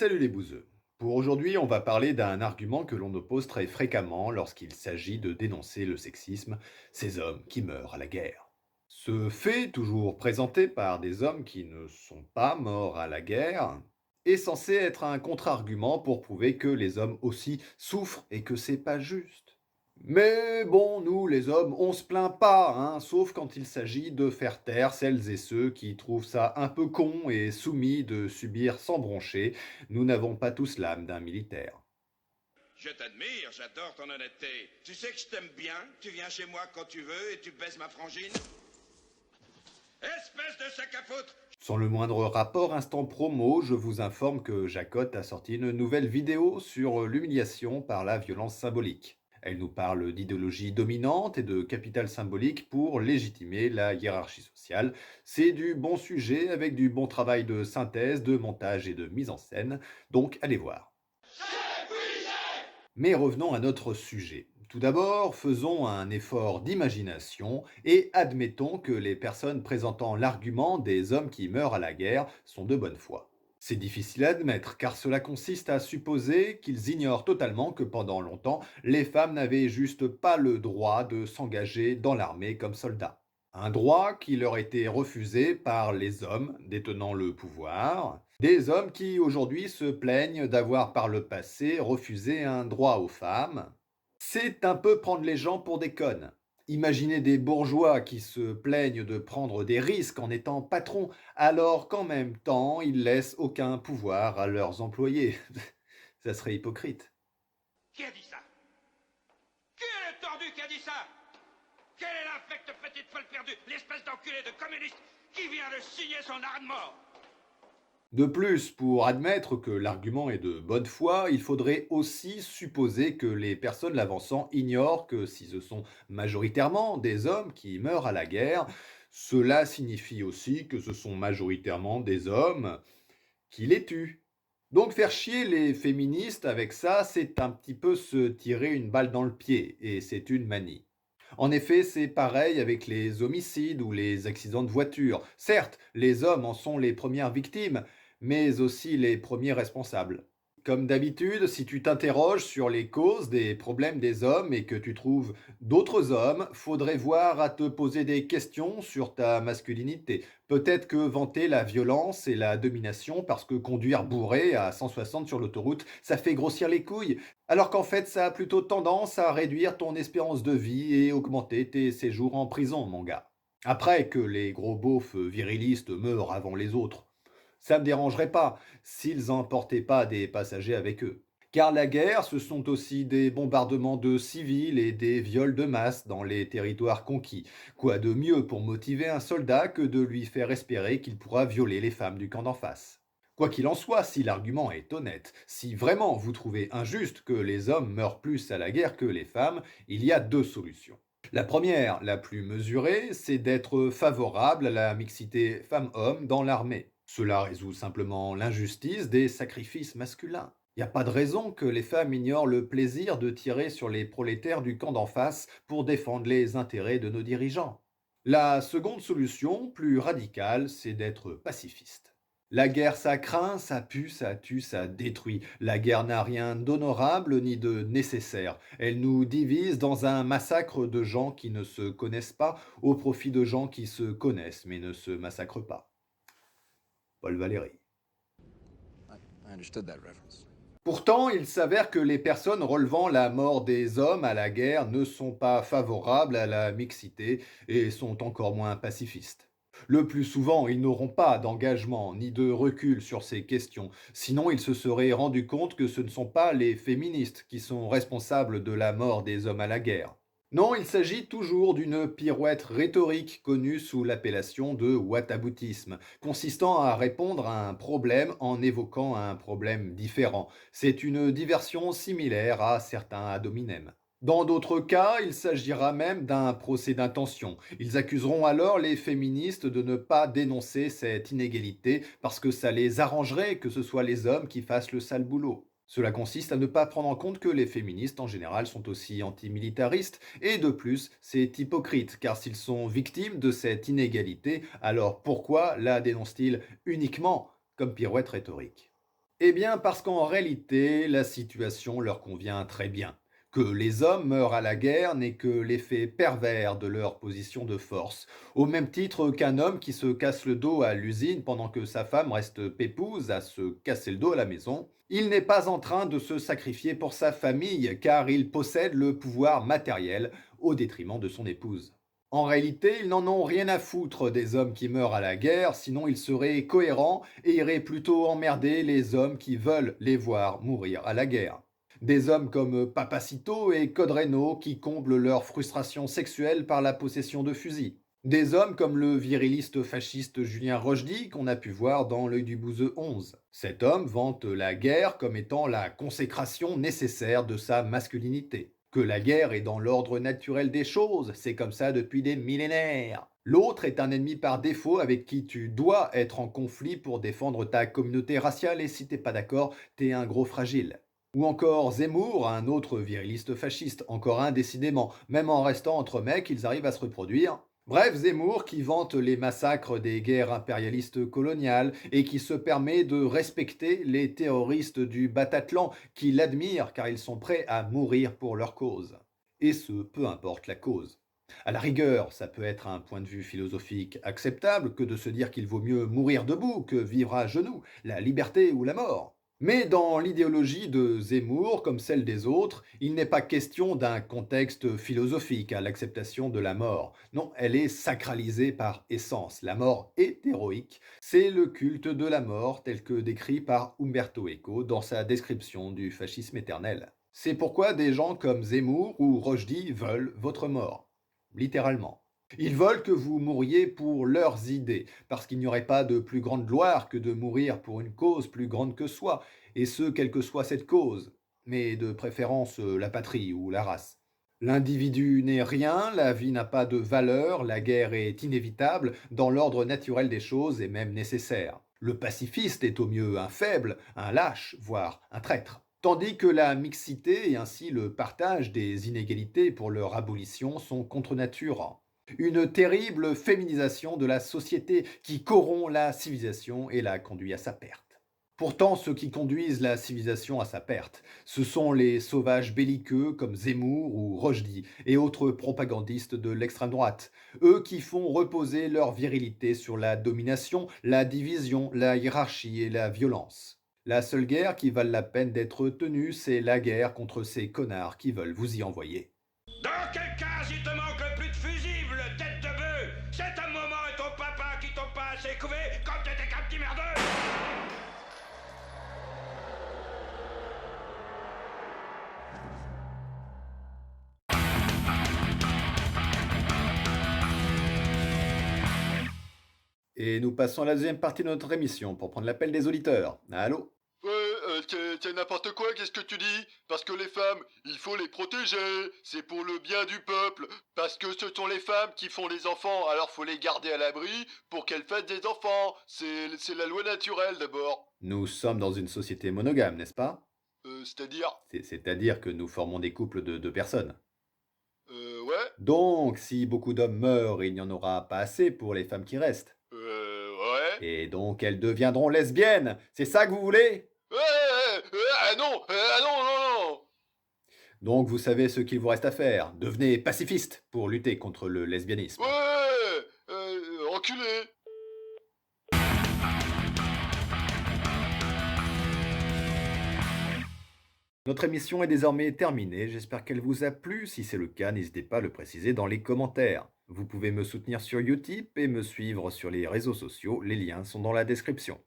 Salut les bouseux. Pour aujourd'hui, on va parler d'un argument que l'on oppose très fréquemment lorsqu'il s'agit de dénoncer le sexisme, ces hommes qui meurent à la guerre. Ce fait, toujours présenté par des hommes qui ne sont pas morts à la guerre, est censé être un contre-argument pour prouver que les hommes aussi souffrent et que c'est pas juste. Mais bon, nous, les hommes, on se plaint pas, hein, sauf quand il s'agit de faire taire celles et ceux qui trouvent ça un peu con et soumis de subir sans broncher. Nous n'avons pas tous l'âme d'un militaire. Je t'admire, j'adore ton honnêteté. Tu sais que je t'aime bien, tu viens chez moi quand tu veux et tu baises ma frangine. Espèce de sac à foutre. Sans le moindre rapport instant promo, je vous informe que Jacotte a sorti une nouvelle vidéo sur l'humiliation par la violence symbolique. Elle nous parle d'idéologie dominante et de capital symbolique pour légitimer la hiérarchie sociale. C'est du bon sujet avec du bon travail de synthèse, de montage et de mise en scène, donc allez voir. Mais revenons à notre sujet. Tout d'abord, faisons un effort d'imagination et admettons que les personnes présentant l'argument des hommes qui meurent à la guerre sont de bonne foi. C'est difficile à admettre car cela consiste à supposer qu'ils ignorent totalement que pendant longtemps, les femmes n'avaient juste pas le droit de s'engager dans l'armée comme soldats. Un droit qui leur était refusé par les hommes détenant le pouvoir, des hommes qui aujourd'hui se plaignent d'avoir par le passé refusé un droit aux femmes. C'est un peu prendre les gens pour des connes. Imaginez des bourgeois qui se plaignent de prendre des risques en étant patrons, alors qu'en même temps ils laissent aucun pouvoir à leurs employés. Ça serait hypocrite. Qui a dit ça? Qui est le tordu qui a dit ça? Quelle est l'infecte petite folle perdue, l'espèce d'enculé de communiste qui vient de signer son arrêt de mort? De plus, pour admettre que l'argument est de bonne foi, il faudrait aussi supposer que les personnes l'avançant ignorent que si ce sont majoritairement des hommes qui meurent à la guerre, cela signifie aussi que ce sont majoritairement des hommes qui les tuent. Donc faire chier les féministes avec ça, c'est un petit peu se tirer une balle dans le pied, et c'est une manie. En effet, c'est pareil avec les homicides ou les accidents de voiture. Certes, les hommes en sont les premières victimes, mais aussi les premiers responsables. Comme d'habitude, si tu t'interroges sur les causes des problèmes des hommes et que tu trouves d'autres hommes, faudrait voir à te poser des questions sur ta masculinité. Peut-être que vanter la violence et la domination parce que conduire bourré à 160 sur l'autoroute, ça fait grossir les couilles, alors qu'en fait, ça a plutôt tendance à réduire ton espérance de vie et augmenter tes séjours en prison, mon gars. Après que les gros beaufs virilistes meurent avant les autres, ça me dérangerait pas s'ils emportaient pas des passagers avec eux. Car la guerre, ce sont aussi des bombardements de civils et des viols de masse dans les territoires conquis. Quoi de mieux pour motiver un soldat que de lui faire espérer qu'il pourra violer les femmes du camp d'en face? Quoi qu'il en soit, si l'argument est honnête, si vraiment vous trouvez injuste que les hommes meurent plus à la guerre que les femmes, il y a deux solutions. La première, la plus mesurée, c'est d'être favorable à la mixité femmes-hommes dans l'armée. Cela résout simplement l'injustice des sacrifices masculins. Il n'y a pas de raison que les femmes ignorent le plaisir de tirer sur les prolétaires du camp d'en face pour défendre les intérêts de nos dirigeants. La seconde solution, plus radicale, c'est d'être pacifiste. La guerre, ça craint, ça pue, ça tue, ça détruit. La guerre n'a rien d'honorable ni de nécessaire. Elle nous divise dans un massacre de gens qui ne se connaissent pas au profit de gens qui se connaissent mais ne se massacrent pas. Paul Valéry. I understood that reference. Pourtant, il s'avère que les personnes relevant la mort des hommes à la guerre ne sont pas favorables à la mixité et sont encore moins pacifistes. Le plus souvent, ils n'auront pas d'engagement ni de recul sur ces questions, sinon ils se seraient rendus compte que ce ne sont pas les féministes qui sont responsables de la mort des hommes à la guerre. Non, il s'agit toujours d'une pirouette rhétorique connue sous l'appellation de whataboutisme, consistant à répondre à un problème en évoquant un problème différent. C'est une diversion similaire à certains ad hominem. Dans d'autres cas, il s'agira même d'un procès d'intention. Ils accuseront alors les féministes de ne pas dénoncer cette inégalité parce que ça les arrangerait que ce soit les hommes qui fassent le sale boulot. Cela consiste à ne pas prendre en compte que les féministes en général sont aussi antimilitaristes et de plus, c'est hypocrite car s'ils sont victimes de cette inégalité, alors pourquoi la dénoncent-ils uniquement comme pirouette rhétorique? Eh bien, parce qu'en réalité, la situation leur convient très bien. Que les hommes meurent à la guerre n'est que l'effet pervers de leur position de force, au même titre qu'un homme qui se casse le dos à l'usine pendant que sa femme reste pépouse à se casser le dos à la maison. Il n'est pas en train de se sacrifier pour sa famille car il possède le pouvoir matériel au détriment de son épouse. En réalité, ils n'en ont rien à foutre des hommes qui meurent à la guerre, sinon ils seraient cohérents et iraient plutôt emmerder les hommes qui veulent les voir mourir à la guerre. Des hommes comme Papacito et Codreno qui comblent leur frustration sexuelle par la possession de fusils. Des hommes comme le viriliste fasciste Julien Rochdy qu'on a pu voir dans L'œil du bouseux 11. Cet homme vante la guerre comme étant la consécration nécessaire de sa masculinité. Que la guerre est dans l'ordre naturel des choses, c'est comme ça depuis des millénaires. L'autre est un ennemi par défaut avec qui tu dois être en conflit pour défendre ta communauté raciale et si t'es pas d'accord, t'es un gros fragile. Ou encore Zemmour, un autre viriliste fasciste, encore un décidément, même en restant entre mecs, ils arrivent à se reproduire. Bref, Zemmour qui vante les massacres des guerres impérialistes coloniales et qui se permet de respecter les terroristes du Bataclan qui l'admirent car ils sont prêts à mourir pour leur cause. Et ce, peu importe la cause. À la rigueur, ça peut être un point de vue philosophique acceptable que de se dire qu'il vaut mieux mourir debout que vivre à genoux, la liberté ou la mort. Mais dans l'idéologie de Zemmour, comme celle des autres, il n'est pas question d'un contexte philosophique à l'acceptation de la mort. Non, elle est sacralisée par essence. La mort est héroïque. C'est le culte de la mort tel que décrit par Umberto Eco dans sa description du fascisme éternel. C'est pourquoi des gens comme Zemmour ou Rochdy veulent votre mort. Littéralement. Ils veulent que vous mouriez pour leurs idées, parce qu'il n'y aurait pas de plus grande gloire que de mourir pour une cause plus grande que soi, et ce, quelle que soit cette cause, mais de préférence la patrie ou la race. L'individu n'est rien, la vie n'a pas de valeur, la guerre est inévitable, dans l'ordre naturel des choses et même nécessaire. Le pacifiste est au mieux un faible, un lâche, voire un traître. Tandis que la mixité et ainsi le partage des inégalités pour leur abolition sont contre nature. Une terrible féminisation de la société qui corrompt la civilisation et la conduit à sa perte. Pourtant, ceux qui conduisent la civilisation à sa perte, ce sont les sauvages belliqueux comme Zemmour ou Rochdy et autres propagandistes de l'extrême droite, eux qui font reposer leur virilité sur la domination, la division, la hiérarchie et la violence. La seule guerre qui vale la peine d'être tenue, c'est la guerre contre ces connards qui veulent vous y envoyer. Dans quel cas il te manque plus de fusibles, tête de bœuf? C'est un moment et ton papa qui t'ont pas assez couvé quand t'étais qu'un petit merdeux. Et nous passons à la deuxième partie de notre émission pour prendre l'appel des auditeurs. Allô? Ouais, c'est n'importe quoi, qu'est-ce que tu dis? Parce que les femmes, il faut les protéger, c'est pour le bien du peuple. Parce que ce sont les femmes qui font les enfants, alors faut les garder à l'abri pour qu'elles fassent des enfants. C'est la loi naturelle d'abord. Nous sommes dans une société monogame, n'est-ce pas? C'est-à-dire, C'est-à-dire que nous formons des couples de deux personnes. ouais, Donc, si beaucoup d'hommes meurent, il n'y en aura pas assez pour les femmes qui restent. ouais. Et donc, elles deviendront lesbiennes. C'est ça que vous voulez? Ah non, ah non, non, non. Donc, vous savez ce qu'il vous reste à faire. Devenez pacifiste pour lutter contre le lesbianisme. Ouais, enculé. Notre émission est désormais terminée, j'espère qu'elle vous a plu. Si c'est le cas, n'hésitez pas à le préciser dans les commentaires. Vous pouvez me soutenir sur Utip et me suivre sur les réseaux sociaux, les liens sont dans la description.